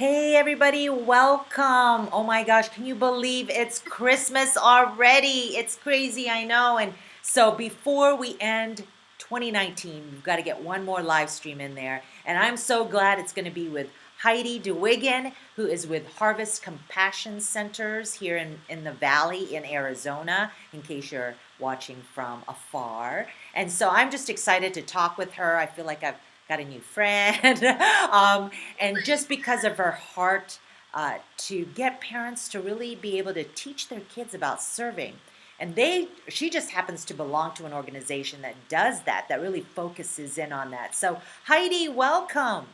Hey everybody, welcome. Oh my gosh, can you believe it's Christmas already? It's crazy, I know. And so before we end 2019, we've got to get one more live stream in there. And I'm so glad it's going to be with Heidi DeWiggin, who is with Harvest Compassion Centers here in the Valley in Arizona, in case you're watching from afar. And so I'm just excited to talk with her. I feel like I've got a new friend. And just because of her heart to get parents to really be able to teach their kids about serving. And she just happens to belong to an organization that does that, that really focuses in on that. So, Heidi, welcome.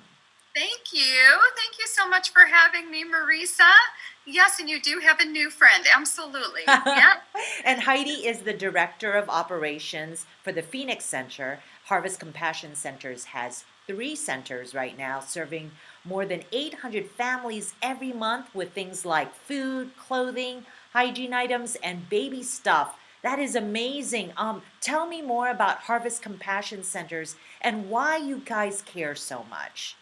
Thank you. Thank you so much for having me, Marissa. Yes, and you do have a new friend. Absolutely. Yeah. And Heidi is the director of operations for the Phoenix Center. Harvest Compassion Centers has three centers right now, serving more than 800 families every month with things like food, clothing, hygiene items, and baby stuff. That is amazing. Tell me more about Harvest Compassion Centers and why you guys care so much.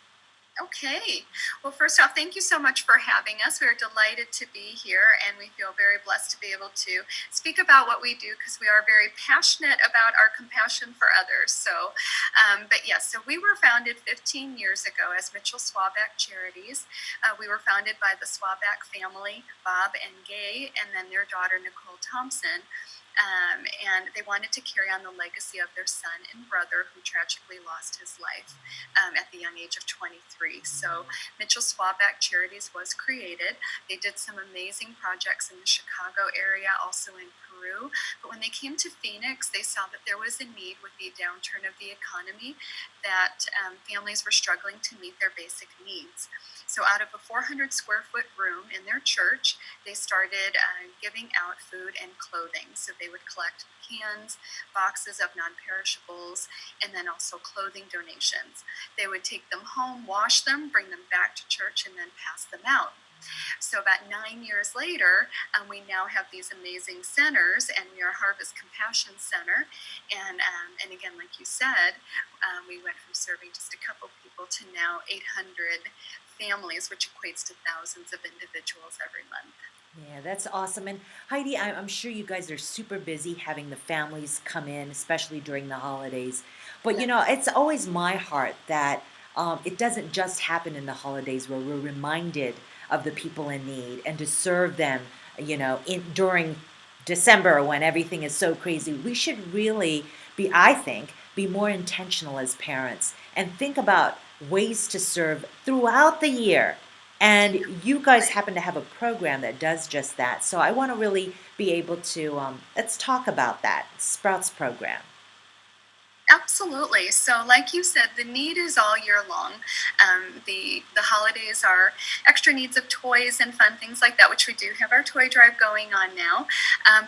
Okay. Well, first off, thank you so much for having us. We're delighted to be here, and we feel very blessed to be able to speak about what we do because we are very passionate about our compassion for others. But yes, so we were founded 15 years ago as Mitchell Swaback Charities. We were founded by the Swaback family, Bob and Gay, and then their daughter, Nicole Thompson. And they wanted to carry on the legacy of their son and brother who tragically lost his life at the young age of 23. So Mitchell Swaback Charities was created. They did some amazing projects in the Chicago area, also in Peru. But when they came to Phoenix, they saw that there was a need with the downturn of the economy, that families were struggling to meet their basic needs. So out of a 400 square foot room in their church, they started giving out food and clothing. So they would collect cans, boxes of non-perishables, and then also clothing donations. They would take them home, wash them, bring them back to church, and then pass them out. So about 9 years later, we now have these amazing centers, and we are Harvest Compassion Center. And again, like you said, we went from serving just a couple people to now 800 families, which equates to thousands of individuals every month. Yeah, that's awesome. And Heidi, I'm sure you guys are super busy having the families come in, especially during the holidays. But Yeah. it's always my heart that it doesn't just happen in the holidays where we're reminded of the people in need and to serve them, during December when everything is so crazy. We should really be, I think, be more intentional as parents and think about ways to serve throughout the year, and you guys happen to have a program that does just that. So I want to really be able to, let's talk about that Sprouts program. Absolutely. So, like you said, the need is all year long. The holidays are extra needs of toys and fun things like that, which we do have our toy drive going on now.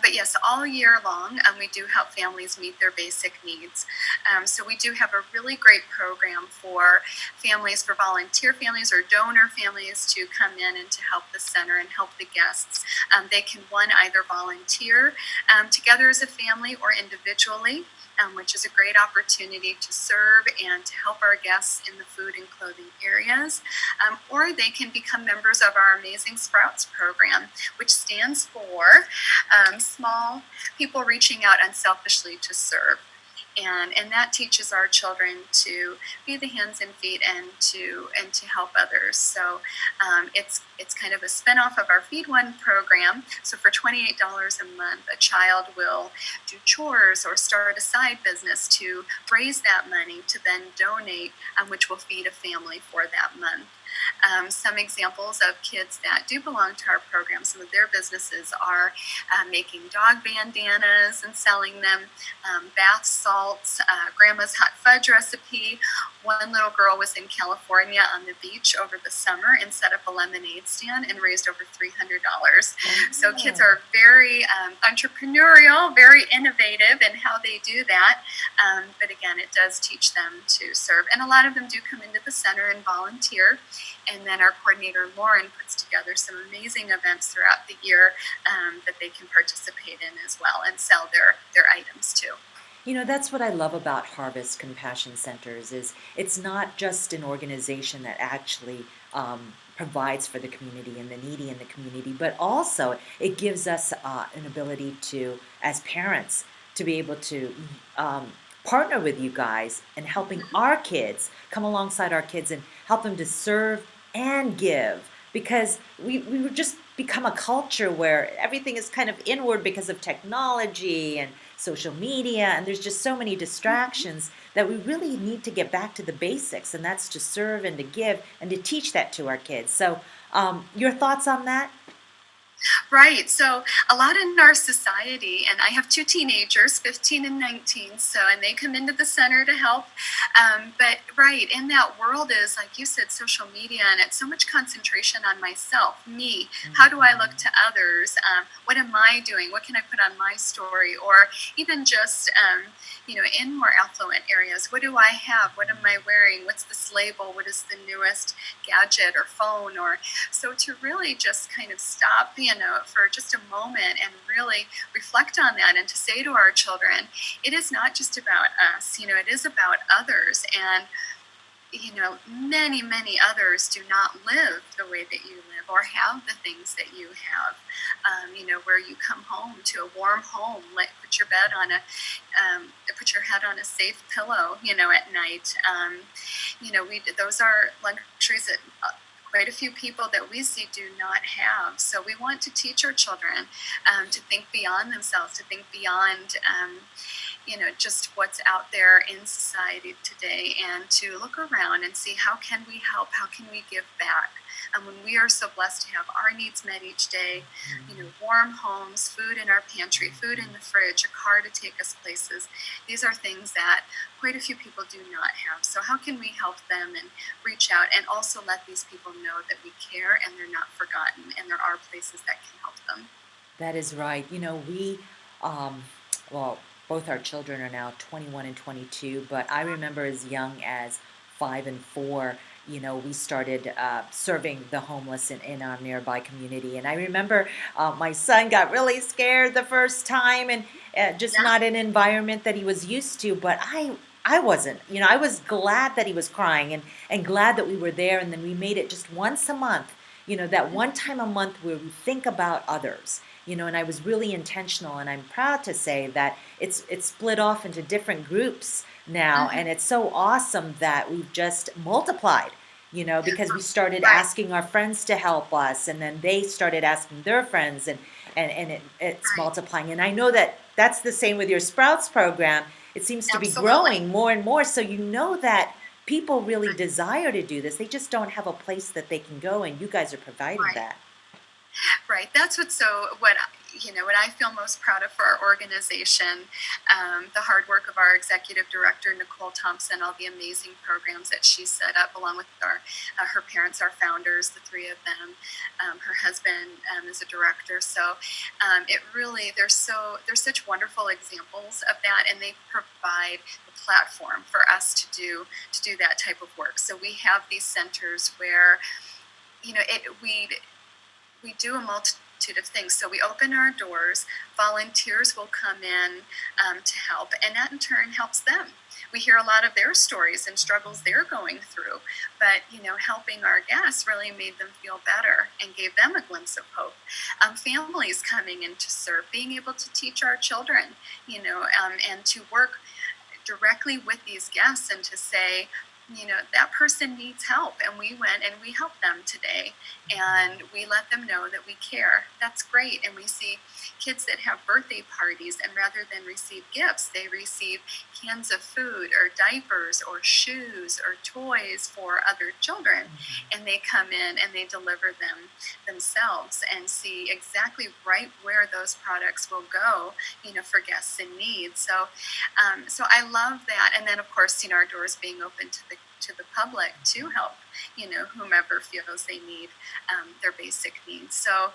But yes, all year long, we do help families meet their basic needs. So we do have a really great program for families, for volunteer families or donor families to come in and to help the center and help the guests. They can either volunteer together as a family or individually, which is a great opportunity to serve and to help our guests in the food and clothing areas. Or they can become members of our amazing Sprouts program, which stands for Small People Reaching Out Unselfishly to Serve. And that teaches our children to be the hands and feet and to help others. So it's kind of a spinoff of our Feed One program. So for $28 a month, a child will do chores or start a side business to raise that money to then donate, which will feed a family for that month. Some examples of kids that do belong to our program, some of their businesses are making dog bandanas and selling them, bath salts, grandma's hot fudge recipe. One little girl was in California on the beach over the summer and set up a lemonade stand and raised over $300. So kids Oh. are very entrepreneurial, very innovative in how they do that. But again, it does teach them to serve. And a lot of them do come into the center and volunteer. And then our coordinator, Lauren, puts together some amazing events throughout the year that they can participate in as well and sell their items too. That's what I love about Harvest Compassion Centers is it's not just an organization that actually provides for the community and the needy in the community, but also it gives us an ability to, as parents, to be able to um, partner with you guys and helping our kids come alongside our kids and help them to serve and give, because we would just become a culture where everything is kind of inward because of technology and social media, and there's just so many distractions that we really need to get back to the basics, and that's to serve and to give and to teach that to our kids. So your thoughts on that? Right. So a lot in our society, and I have two teenagers, 15 and 19, so, and they come into the center to help. But right, in that world is, like you said, social media, and it's so much concentration on myself, me. How do I look Mhm. to others? What am I doing? What can I put on my story? Or even just, in more affluent areas, what do I have? What am I wearing? What's this label? What is the newest gadget or phone? Or so to really just kind of stop, for just a moment and really reflect on that, and to say to our children, it is not just about us, it is about others. And many, many others do not live the way that you live or have the things that you have. Where you come home to a warm home, like put your bed on put your head on a safe pillow, at night. We those are luxuries that quite a few people that we see do not have. So we want to teach our children to think beyond themselves, to think beyond, just what's out there in society today, and to look around and see how can we help, how can we give back. And when we are so blessed to have our needs met each day, warm homes, food in our pantry, food in the fridge, a car to take us places, these are things that quite a few people do not have. So how can we help them and reach out, and also let these people know that we care and they're not forgotten, and there are places that can help them. That is right. Um, well, both our children are now 21 and 22, but I remember as young as 5 and 4, we started serving the homeless in our nearby community. And I remember my son got really scared the first time, and just Yeah, not an environment that he was used to. But I wasn't, I was glad that he was crying, and glad that we were there. And then we made it just once a month, that one time a month where we think about others, and I was really intentional, and I'm proud to say that it's split off into different groups now, hmm and it's so awesome that we've just multiplied, because we started right, asking our friends to help us, and then they started asking their friends, and it's right, multiplying. And I know that that's the same with your Sprouts program. It seems to be absolutely. growing more and more, so that people really Right, desire to do this. They just don't have a place that they can go, and you guys are providing right. that. Right. That's what I feel most proud of for our organization. The hard work of our executive director Nicole Thompson, all the amazing programs that she set up, along with her parents, our founders, the three of them. Her husband is a director. So it really there's such wonderful examples of that, and they provide the platform for us to do that type of work. So we have these centers where we do a multitude of things. So we open our doors, volunteers will come in to help, and that in turn helps them. We hear a lot of their stories and struggles they're going through, but helping our guests really made them feel better and gave them a glimpse of hope. Families coming in to serve, being able to teach our children, and to work directly with these guests, and to say, that person needs help, and we went and we helped them today, and we let them know that we care. That's great. And we see kids that have birthday parties, and rather than receive gifts, they receive cans of food or diapers or shoes or toys for other children, and they come in and they deliver them themselves, and see exactly right where those products will go, for guests in need. So I love that. And then, of course, our doors being open to the public to help, whomever feels they need their basic needs. So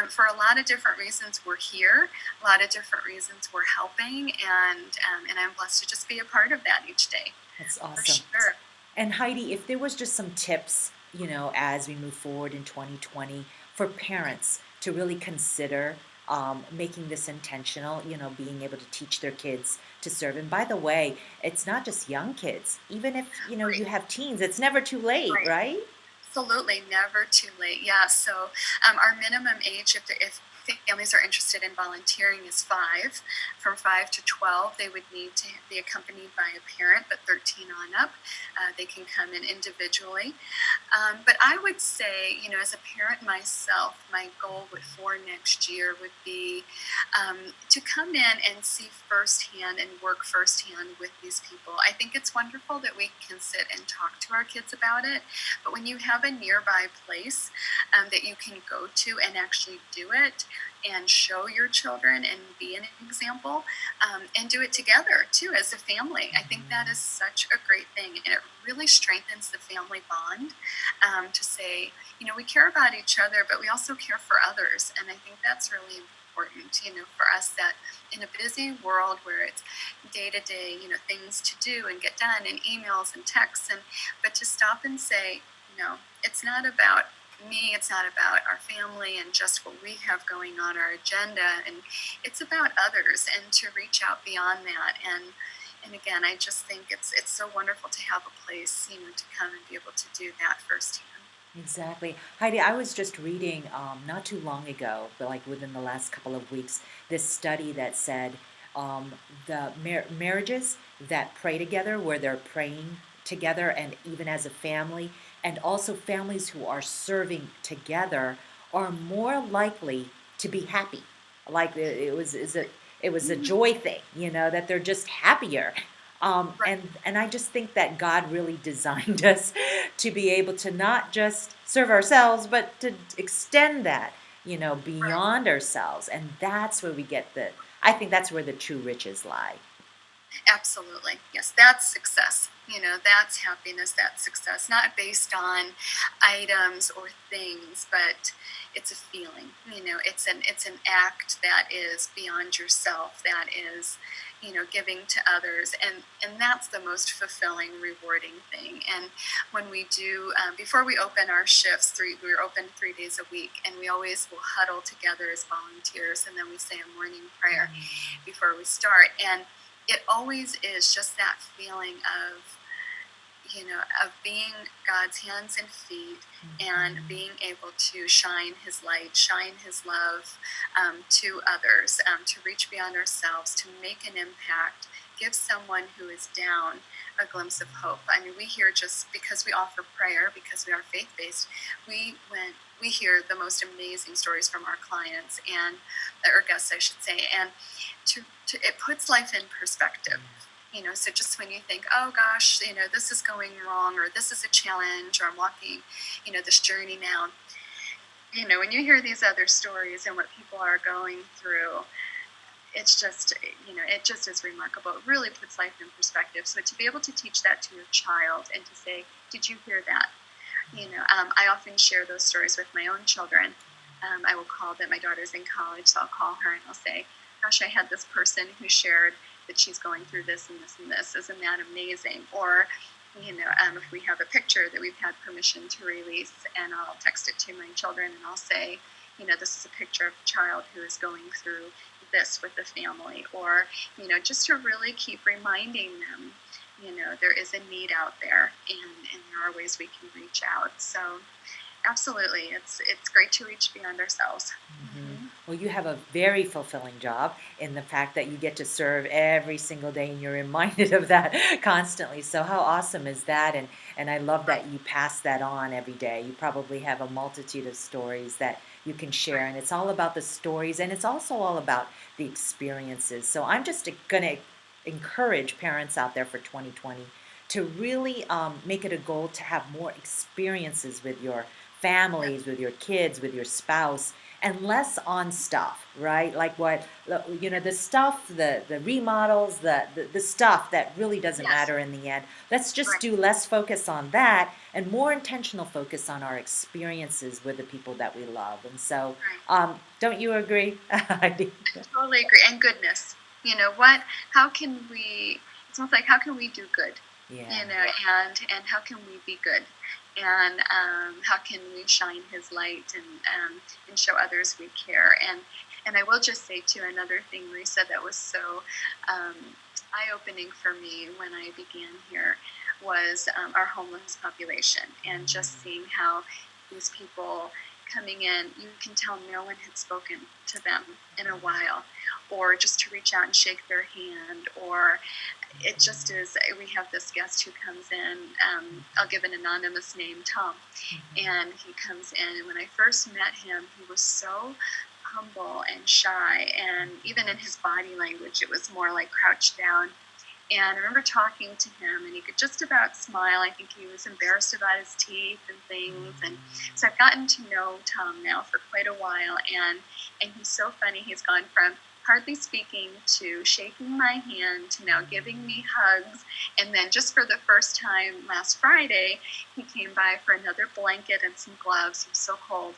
for a lot of different reasons, we're here. A lot of different reasons we're helping, and I'm blessed to just be a part of that each day, That's for awesome. sure. And Heidi, if there was just some tips, as we move forward in 2020 for parents to really consider making this intentional, being able to teach their kids to serve. And by the way, it's not just young kids. Even if, Right, you have teens, it's never too late, right. right? Absolutely, never too late. Yeah, so our minimum age, if families are interested in volunteering, is 5. From 5 to 12, they would need to be accompanied by a parent, but 13 on up, they can come in individually. But I would say, as a parent myself, my goal for next year would be to come in and see firsthand and work firsthand with these people. I think it's wonderful that we can sit and talk to our kids about it, but when you have a nearby place that you can go to and actually do it and show your children and be an example, and do it together too as a family, I think that is such a great thing. And it really strengthens the family bond, to say, we care about each other, but we also care for others. And I think that's really important, for us, that in a busy world where it's day to day, things to do and get done and emails and texts, but to stop and say, it's not about me, it's not about our family and just what we have going on our agenda, and it's about others, and to reach out beyond that. And again, I just think it's so wonderful to have a place, to come and be able to do that firsthand. Exactly. Heidi, I was just reading not too long ago, but like within the last couple of weeks, this study that said um, the marriages that pray together, where they're praying together and even as a family, and also families who are serving together are more likely to be happy. Like it was a Mhm. joy thing, that they're just happier. Right, And I just think that God really designed us to be able to not just serve ourselves, but to extend that, right. beyond ourselves. And that's where we get I think that's where the true riches lie. Absolutely. Yes, that's success. That's happiness, that's success, not based on items or things, but it's a feeling. It's an act that is beyond yourself, that is, giving to others, and that's the most fulfilling, rewarding thing. And when we do, before we open our shifts, we're open 3 days a week, and we always will huddle together as volunteers, and then we say a morning prayer before we start. And it always is just that feeling of being God's hands and feet, and Mhm. being able to shine His light, shine His love, to others, to reach beyond ourselves, to make an impact, give someone who is down a glimpse of hope. I mean, we hear, just because we offer prayer, because we are faith based, we hear the most amazing stories from our clients, and or guests, I should say, and it puts life in perspective. So just when you think, oh gosh, this is going wrong, or this is a challenge, or I'm walking, this journey now, when you hear these other stories and what people are going through, it's just, it just is remarkable. It really puts life in perspective. So to be able to teach that to your child and to say, did you hear that? I often share those stories with my own children. I will call them, my daughter's in college, so I'll call her and I'll say, gosh, I had this person who shared that she's going through this and this and this. Isn't that amazing? Or, if we have a picture that we've had permission to release, and I'll text it to my children and I'll say, this is a picture of a child who is going through this with the family. Or, just to really keep reminding them, there is a need out there, and there are ways we can reach out. So absolutely, it's great to reach beyond ourselves. Mhm. Hmm. Well, you have a very fulfilling job in the fact that you get to serve every single day and you're reminded of that constantly. So how awesome is that? And I love Right, that you pass that on every day. You probably have a multitude of stories that you can share, right, and it's all about the stories, and it's also all about the experiences. So I'm just going to encourage parents out there for 2020 to really make it a goal to have more experiences with your yeah, families, with your kids, with your spouse, and less on stuff, right? Like the stuff, the remodels, the stuff that really doesn't yes, matter in the end. Let's just right, do less focus on that and more intentional focus on our experiences with the people that we love. And so, right. don't you agree? Heidi? Totally agree. And goodness, what? How can we? It's almost like, how can we do good? Yeah. And how can we be good? And how can we shine His light, and show others we care? And I will just say too, another thing, Marissa, that was so um, eye opening for me when I began here was our homeless population, and just seeing how these people coming in, you can tell no one had spoken to them in a while, or just to reach out and shake their hand, or it just is. We have this guest who comes in. I'll give an anonymous name, Tom, and he comes in. And when I first met him, he was so humble and shy, and even in his body language, it was more like crouched down. And I remember talking to him, and he could just about smile. I think he was embarrassed about his teeth and things. And so I've gotten to know Tom now for quite a while, and he's so funny. He's gone from hardly speaking to shaking my hand to now giving me hugs. And then just for the first time last Friday, he came by for another blanket and some gloves. He was so cold.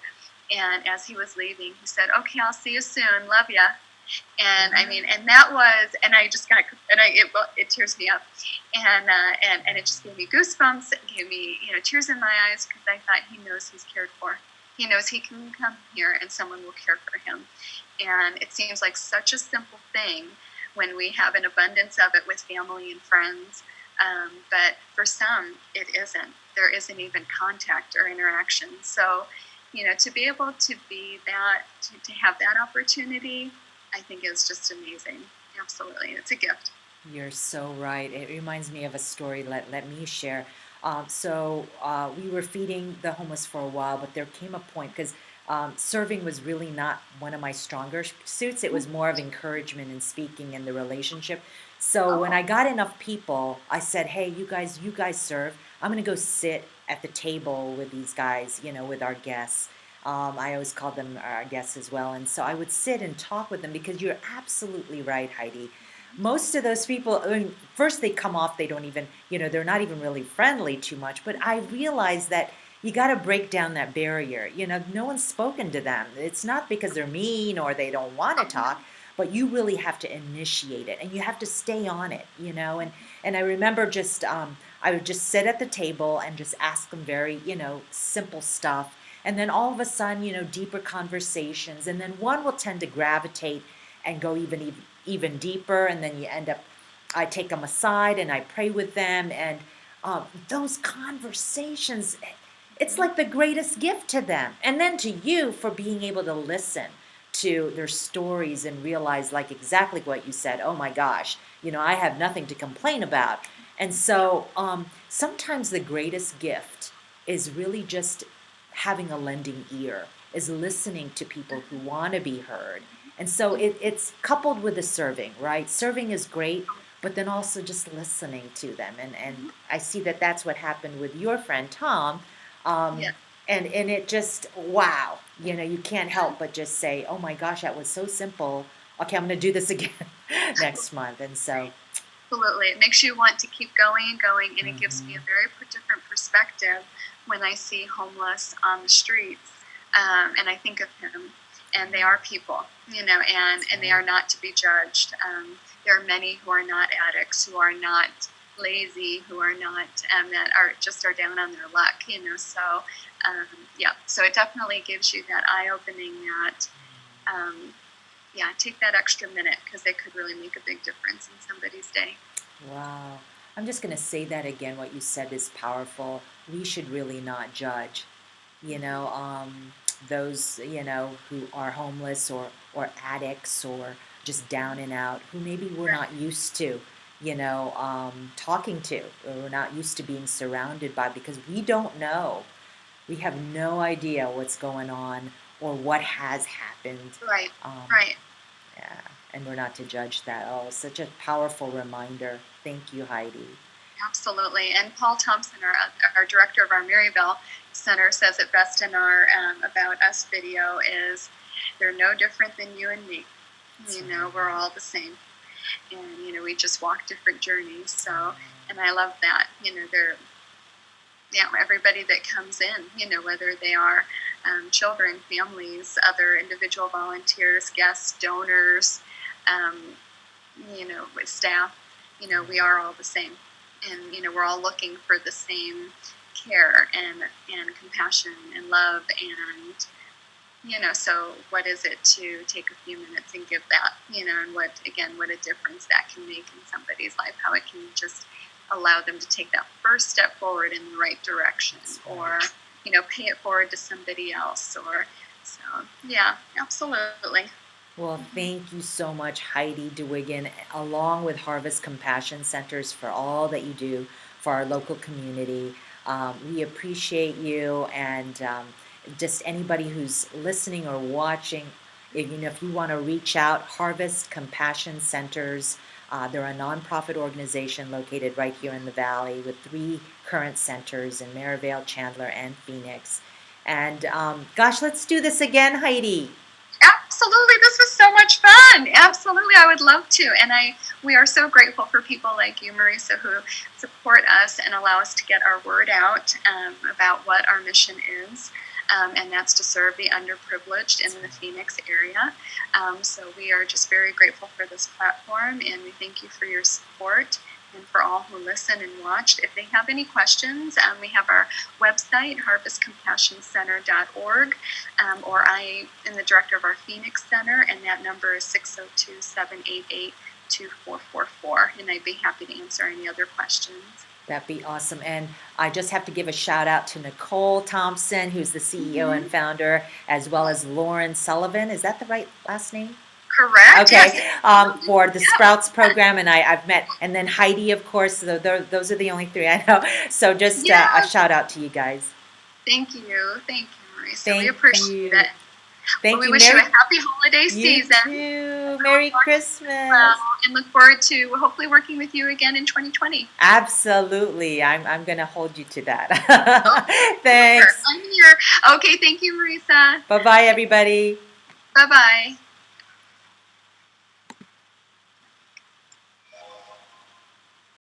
And as he was leaving, he said, "Okay, I'll see you soon. Love ya." And I mean, and that was, and I just got, and it tears me up, and it just gave me goosebumps. It gave me, tears in my eyes, because I thought, he knows he's cared for. He knows he can come here and someone will care for him. And it seems like such a simple thing when we have an abundance of it with family and friends. But for some, it isn't. There isn't even contact or interaction. So, to be able to be that, to have that opportunity, I think is just amazing. Absolutely. It's a gift. You're so right. It reminds me of a story. Let me share. We were feeding the homeless for a while, but there came a point because serving was really not one of my stronger suits. It was more of encouragement and speaking and the relationship. So when Oh, I got enough people, I said, "Hey, you guys serve. I'm gonna go sit at the table with these guys, with our guests." I always called them our guests as well, and so I would sit and talk with them because you're absolutely right, Heidi. Most of those people, I mean, first they come off, they don't even, they're not even really friendly too much. But I realized that you got to break down that barrier. No one's spoken to them. It's not because they're mean or they don't want to talk, but you really have to initiate it and you have to stay on it. And I remember I would just sit at the table and just ask them very, simple stuff. And then all of a sudden, deeper conversations. And then one will tend to gravitate and go even deeper, and then you end up, I take them aside and I pray with them, and those conversations, it's like the greatest gift to them, and then to you for being able to listen to their stories and realize, like, exactly what you said. Oh my gosh, I have nothing to complain about. And so sometimes the greatest gift is really just having a lending ear, is listening to people who want to be heard. And so it's coupled with the serving, right? Serving is great, but then also just listening to them. And I see that that's what happened with your friend Tom. Um, yeah. and it just, wow, you can't help but just say, oh my gosh, that was so simple. Okay, I'm going to do this again next month. And so, Absolutely. It makes you want to keep going and going, and it gives me a mhm, very different perspective when I see homeless on the streets. And I think of him, and they are people, that's and they right. are not to be judged. There are many who are not addicts, who are not lazy, who are not, that are down on their luck, So, yeah, so it definitely gives you that eye opening, that, um, yeah, take that extra minute, because it could really make a big difference in somebody's day. Wow. I'm just going to say that again. What you said is powerful. We should really not judge, you know, um, those, who are homeless or addicts or just down and out, who maybe we're Right. not used to, talking to, or we're not used to being surrounded by, because we don't know. We have no idea what's going on or what has happened. Right. Um, Right. yeah, and we're not to judge that. Oh, such a powerful reminder. Thank you, Heidi. Absolutely. And Paul Thompson, our director of our Maryville Center, says it best in our About Us video is, they're no different than you and me. That's We're right. all the same. And, we just walk different journeys. So, Oh, and I love that. They're, yeah, everybody that comes in, whether they are children, families, other individual volunteers, guests, donors, um, with staff, we are all the same. And, we're all looking for the same care and compassion and love. And, so what is it to take a few minutes and give that, and what a difference that can make in somebody's life, how it can just allow them to take that first step forward in the right direction, or pay it forward to somebody else, or so. Yeah, absolutely. Well, thank you so much, Heidi DeWigan, along with Harvest Compassion Centers, for all that you do for our local community. We appreciate you, and just anybody who's listening or watching, if you want to reach out, Harvest Compassion Centers. They're a nonprofit organization located right here in the Valley with 3 current centers in Maryvale, Chandler, and Phoenix. And gosh, let's do this again, Heidi. Absolutely, this was so much fun. Absolutely, I would love to. And we are so grateful for people like you, Marissa, who support us and allow us to get our word out about what our mission is. And that's to serve the underprivileged in the Phoenix area. So we are just very grateful for this platform, and we thank you for your support. And for all who listen and watched, if they have any questions, we have our website, harvestcompassioncenter.org, or I am the director of our Phoenix Center, and that number is 602-788-2444, and I'd be happy to answer any other questions. That'd be awesome. And I just have to give a shout out to Nicole Thompson, who's the CEO and founder, as well as Lauren Sullivan. Is that the right last name? Correct. Okay. Yes. For the Sprouts program, and I've met, and then Heidi, of course. So those are the only 3 I know. So just a shout out to you guys. Thank you, Marissa. Thank we appreciate it. Thank we you. wish you a happy holiday season. You too. Merry Christmas. And look forward to hopefully working with you again in 2020. Absolutely. I'm going to hold you to that. Thanks. I'm here. Okay, thank you, Marissa. Bye-bye, everybody. Bye-bye.